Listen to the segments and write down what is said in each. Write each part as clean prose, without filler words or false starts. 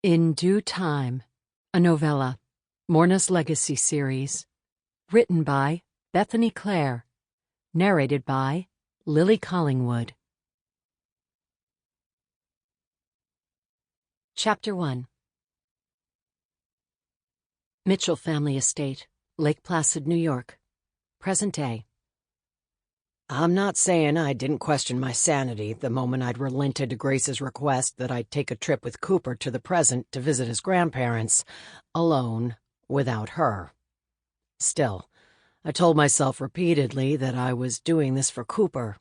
In Due Time, a novella, Morna's Legacy series, written by Bethany Clare, narrated by Lily Collingwood. Chapter 1. Mitchell Family Estate, Lake Placid, New York. Present day. I'm not saying I didn't question my sanity the moment I'd relented to Grace's request that I'd take a trip with Cooper to the present to visit his grandparents, alone, without her. Still, I told myself repeatedly that I was doing this for Cooper,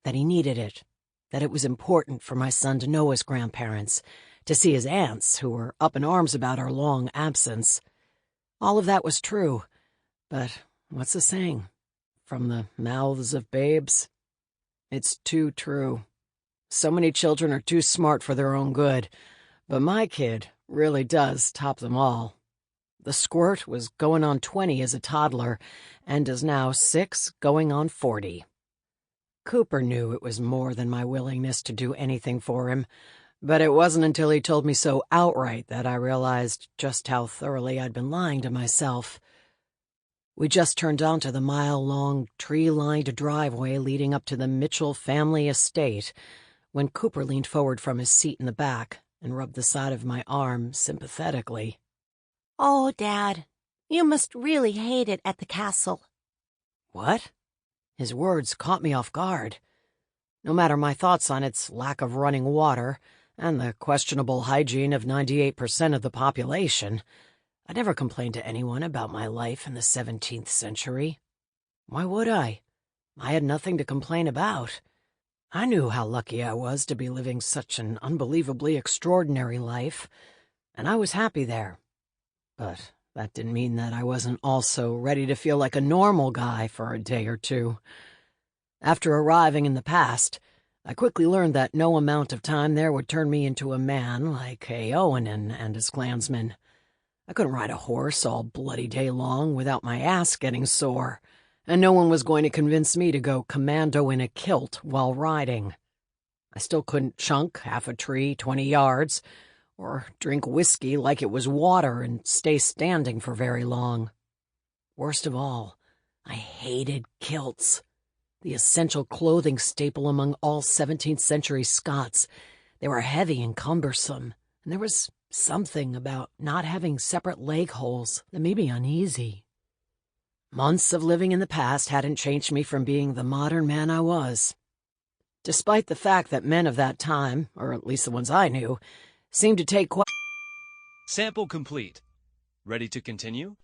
that he needed it, that it was important for my son to know his grandparents, to see his aunts, who were up in arms about our long absence. All of that was true, but what's the saying? From the mouths of babes? It's too true. So many children are too smart for their own good, but my kid really does top them all. The squirt was going on 20 as a toddler, and is now 6 going on 40. Cooper knew it was more than my willingness to do anything for him, but it wasn't until he told me so outright that I realized just how thoroughly I'd been lying to myself. We just turned onto the mile-long, tree-lined driveway leading up to the Mitchell family estate when Cooper leaned forward from his seat in the back and rubbed the side of my arm sympathetically. "Oh, Dad, you must really hate it at the castle." What? His words caught me off guard. No matter my thoughts on its lack of running water and the questionable hygiene of 98% of the population, I never complained to anyone about my life in the 17th century. Why would I? I had nothing to complain about. I knew how lucky I was to be living such an unbelievably extraordinary life, and I was happy there. But that didn't mean that I wasn't also ready to feel like a normal guy for a day or two. After arriving in the past, I quickly learned that no amount of time there would turn me into a man like Owen and his clansmen. I couldn't ride a horse all bloody day long without my ass getting sore, and no one was going to convince me to go commando in a kilt while riding. I still couldn't chunk half a tree 20 yards, or drink whiskey like it was water and stay standing for very long. Worst of all, I hated kilts, the essential clothing staple among all 17th century Scots. They were heavy and cumbersome, and there was something about not having separate leg holes that made me uneasy. Months of living in the past hadn't changed me from being the modern man I was. Despite the fact that men of that time, or at least the ones I knew, seemed to take Sample complete. Ready to continue?